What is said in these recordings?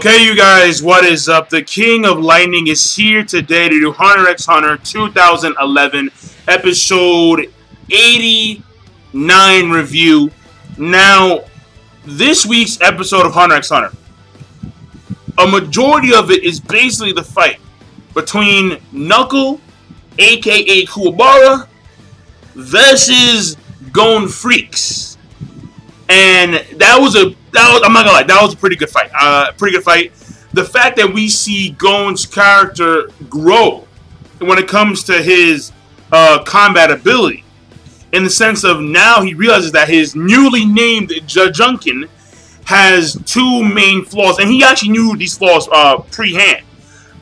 Okay, you guys, what is up? The King of Lightning is here today to do Hunter x Hunter 2011 episode 89 review. Now, this week's episode of Hunter x Hunter, a majority of it is basically the fight between Knuckle, aka Kuwabara, versus Gon Freaks. And I'm not gonna lie, that was a pretty good fight. The fact that we see Gon's character grow when it comes to his combat ability, in the sense of now he realizes that his newly named Jajunkin has two main flaws, and he actually knew these flaws pre-hand.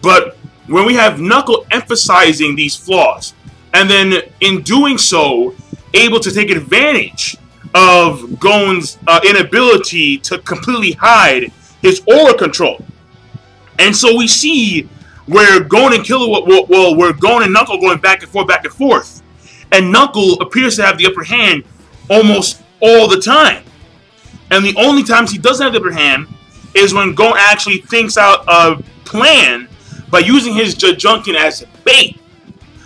But when we have Knuckle emphasizing these flaws, and then in doing so, able to take advantage of Gon's inability to completely hide his aura control. And so we see where Gon and Killua, where Gon and Knuckle going back and forth. And Knuckle appears to have the upper hand almost all the time. And the only times he doesn't have the upper hand is when Gon actually thinks out a plan by using his Jajunkin as bait.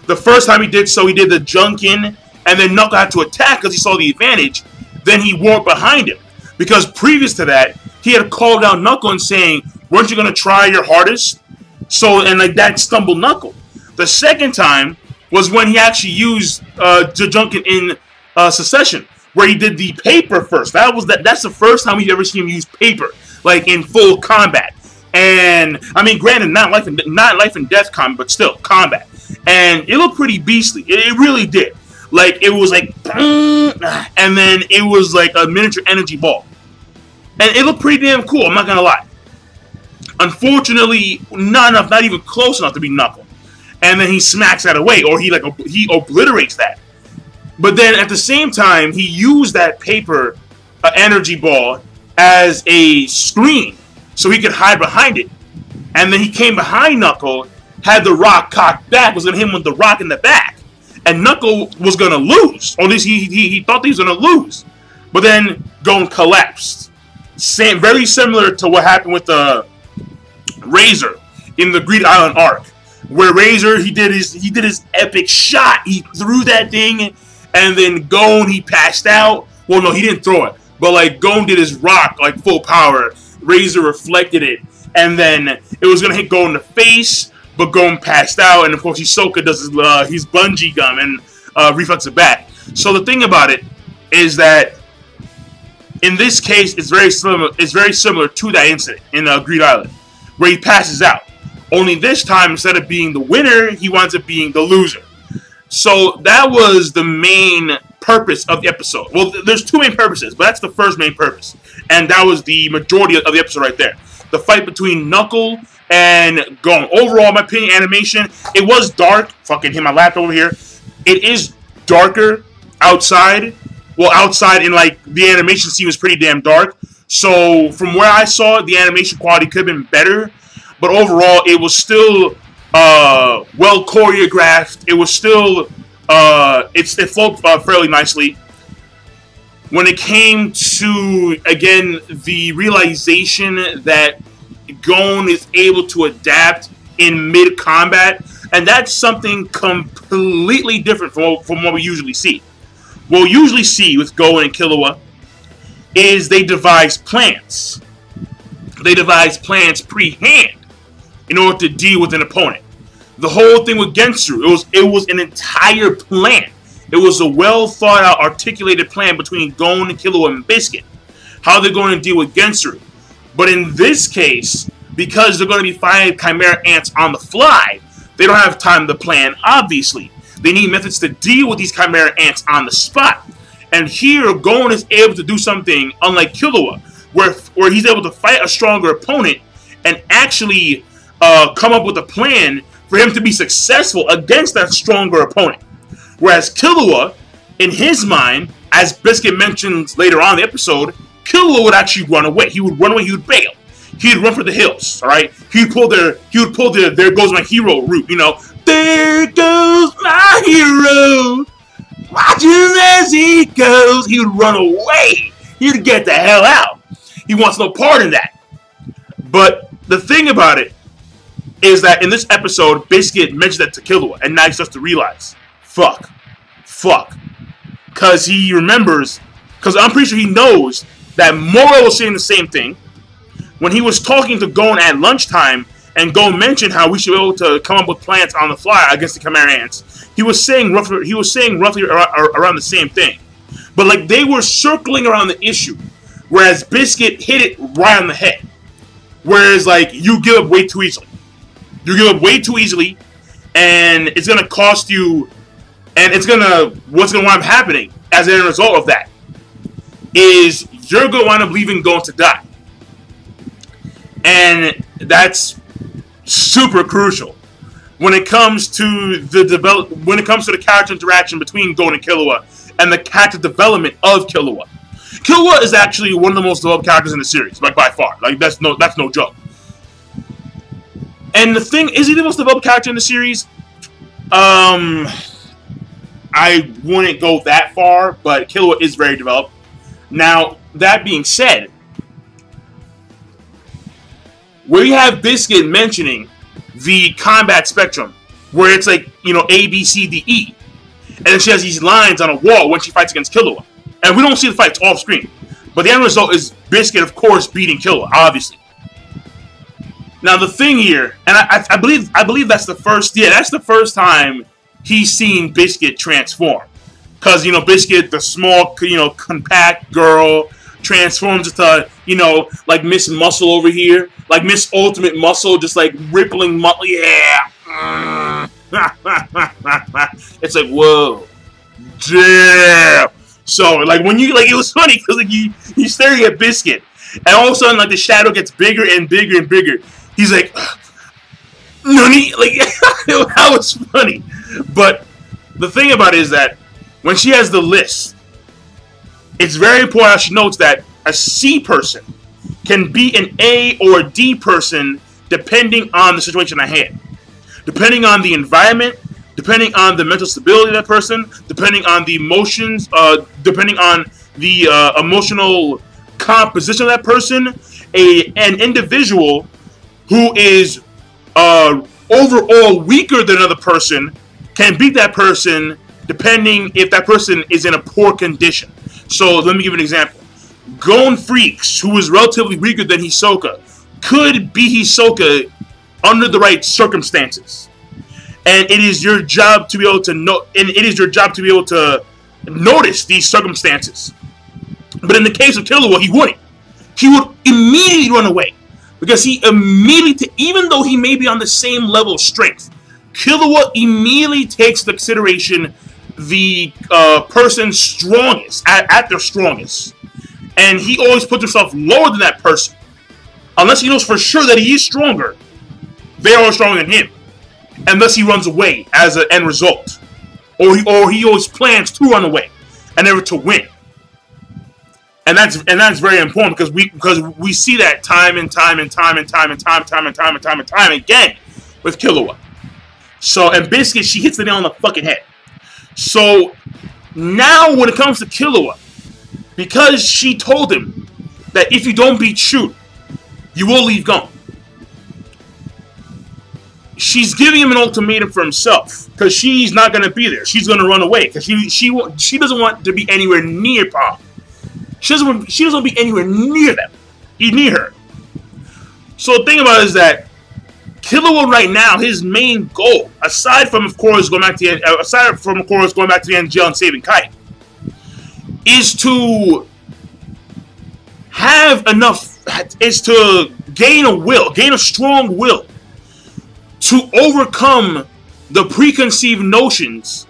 The first time he did so, he did the Junkin, and then Knuckle had to attack because he saw the advantage. Then he walked behind him, because previous to that, he had called out Knuckle and saying, "Weren't you going to try your hardest?" So, and like that stumbled Knuckle. The second time was when he actually used Jajunkin in Secession, where he did the paper first. That's the first time we've ever seen him use paper, like in full combat. And I mean, granted, not life and death combat, but still combat. And it looked pretty beastly. It really did. Like, it was like, and then it was like a miniature energy ball. And it looked pretty damn cool, I'm not gonna lie. Unfortunately, not even close enough to be Knuckle. And then he smacks that away, or he obliterates that. But then at the same time, he used that paper energy ball as a screen, so he could hide behind it. And then he came behind Knuckle, had the rock cocked back, was gonna hit him with the rock in the back. And Knuckle was going to lose. Or at least he thought he was going to lose. But then Gon collapsed. Very similar to what happened with Razor in the Greed Island arc. Where Razor, he did his epic shot. He threw that thing. And then Gon, he passed out. Well, no, he didn't throw it. But like Gon did his rock like full power. Razor reflected it. And then it was going to hit Gon in the face. But Gon passed out, and of course Hisoka does his bungee gum and reflects it back. So the thing about it is that in this case, it's very similar to that incident in Greed Island, where he passes out. Only this time, instead of being the winner, he winds up being the loser. So that was the main purpose of the episode. Well, there's two main purposes, but that's the first main purpose, and that was the majority of the episode right there. The fight between Knuckle and Gon. Overall, my opinion, animation, it was dark. Fucking hit my laptop over here. It is darker outside. Well, outside in like the animation scene was pretty damn dark. So from where I saw it, the animation quality could have been better. But overall, it was still well choreographed. It was still it flowed fairly nicely. When it came to, again, the realization that Gon is able to adapt in mid-combat, and that's something completely different from what we usually see. What we usually see with Gon and Killua is they devise plans. They devise plans pre-hand in order to deal with an opponent. The whole thing with Gensuru, it was an entire plan. It was a well-thought-out, articulated plan between Gon and Killua and Biscuit, how they're going to deal with Gensuru. But in this case, because they're going to be fighting Chimera Ants on the fly, they don't have time to plan, obviously. They need methods to deal with these Chimera Ants on the spot. And here, Gon is able to do something unlike Killua, where he's able to fight a stronger opponent and actually come up with a plan for him to be successful against that stronger opponent. Whereas Killua, in his mind, as Biscuit mentions later on in the episode, Killua would actually run away. He would run away. He would bail. He'd run for the hills. All right. He would pull the "There goes my hero" route. You know, there goes my hero. Watch him as he goes. He would run away. He'd get the hell out. He wants no part in that. But the thing about it is that in this episode, Biscuit mentioned that to Killua, and now he starts to realize, fuck. Because he remembers, because I'm pretty sure he knows that Moro was saying the same thing when he was talking to Gon at lunchtime, and Gon mentioned how we should be able to come up with plans on the fly against the Chimera Ants. He was saying roughly around the same thing. But like they were circling around the issue, whereas Biscuit hit it right on the head. Whereas like you give up way too easily. You give up way too easily, and it's gonna cost you, and what's gonna wind up happening as a result of that is you're gonna wind up leaving Gon to die. And that's super crucial when it comes to the character interaction between Gon and Killua and the character development of Killua. Killua is actually one of the most developed characters in the series, like by far. Like that's no joke. And the thing is, he the most developed character in the series? I wouldn't go that far, but Killua is very developed. Now, that being said, we have Biscuit mentioning the combat spectrum, where it's like, you know, A, B, C, D, E. And then she has these lines on a wall when she fights against Killua. And we don't see the fights off screen. But the end result is Biscuit, of course, beating Killua, obviously. Now, the thing here, and I believe that's the first time he's seen Biscuit transform. Because, you know, Biscuit, the small, you know, compact girl, transforms into, you know, like Miss Muscle over here. Like Miss Ultimate Muscle, just like rippling muscle. Yeah. It's like, whoa. Damn. So, like, when you, like, it was funny because, like, he's staring at Biscuit. And all of a sudden, like, the shadow gets bigger and bigger and bigger. He's like, Nani? Like, that was funny. But the thing about it is that when she has the list, it's very important how she notes that a C person can be an A or a D person depending on the situation at hand. Depending on the environment, depending on the mental stability of that person, depending on the emotions, depending on the emotional composition of that person, an individual who is overall weaker than another person can beat that person depending if that person is in a poor condition. So let me give you an example. Gon Freaks, who is relatively weaker than Hisoka, could be Hisoka under the right circumstances. And it is your job to be able to notice these circumstances. But in the case of Killua, he wouldn't. He would immediately run away. Because he immediately, even though he may be on the same level of strength, Killua immediately takes into consideration the person's strongest, at their strongest. And he always puts himself lower than that person. Unless he knows for sure that he is stronger. They are stronger than him. Unless he runs away as an end result. Or he always plans to run away and never to win. And that's very important because we see that time and time again with Killua. So, and Biscuit, she hits the nail on the fucking head. So, now when it comes to Killua, because she told him that if you don't beat Shoot, you will leave Gon. She's giving him an ultimatum for himself because she's not going to be there. She's going to run away because she doesn't want to be anywhere near Pom. She doesn't want to be anywhere near them. Near her. So the thing about it is that Killua right now, his main goal, aside from of course going back to the end jail and saving Kite, is to gain a strong will to overcome the preconceived notions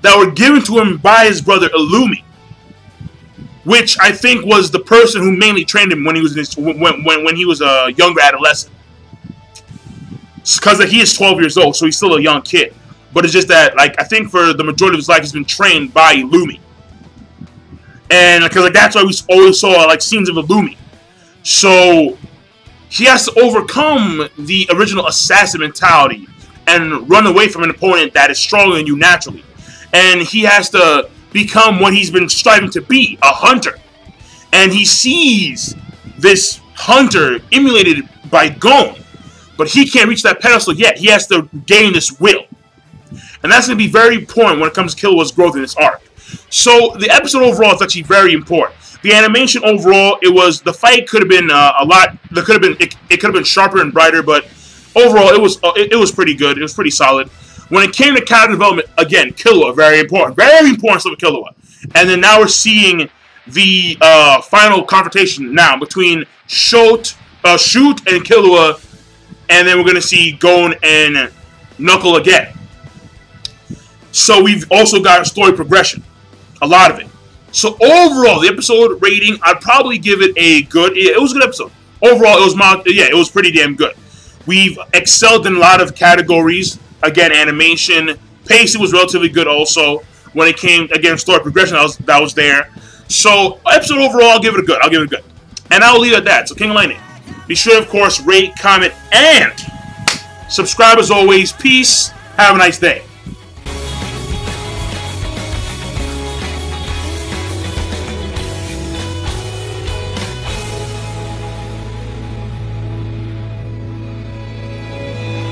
that were given to him by his brother Illumi, which I think was the person who mainly trained him when he was a younger adolescent. Because he is 12 years old, so he's still a young kid. But it's just that, like, I think for the majority of his life, he's been trained by Illumi. And because like that's why we always saw like scenes of Illumi. So he has to overcome the original assassin mentality and run away from an opponent that is stronger than you naturally. And he has to become what he's been striving to be, a hunter. And he sees this hunter emulated by Gon. But he can't reach that pedestal yet. He has to gain this will. And that's going to be very important when it comes to Killua's growth in this arc. So the episode overall is actually very important. The animation overall, the fight could have been a lot. It could have been sharper and brighter, but overall it was pretty good. It was pretty solid. When it came to character development, again, Killua, very important stuff with Killua. And then now we're seeing the final confrontation now between Shoot and Killua, and then we're going to see Gon and Knuckle again. So we've also got a story progression, a lot of it. So overall, the episode rating, I'd probably give it a good. It was a good episode. Overall, it was pretty damn good. We've excelled in a lot of categories. Again, animation, pacing was relatively good. Also, when it came again story progression, that was there. So episode overall, I'll give it a good. And I'll leave it at that. So King of Lightning, be sure, of course, rate, comment, and subscribe as always. Peace. Have a nice day.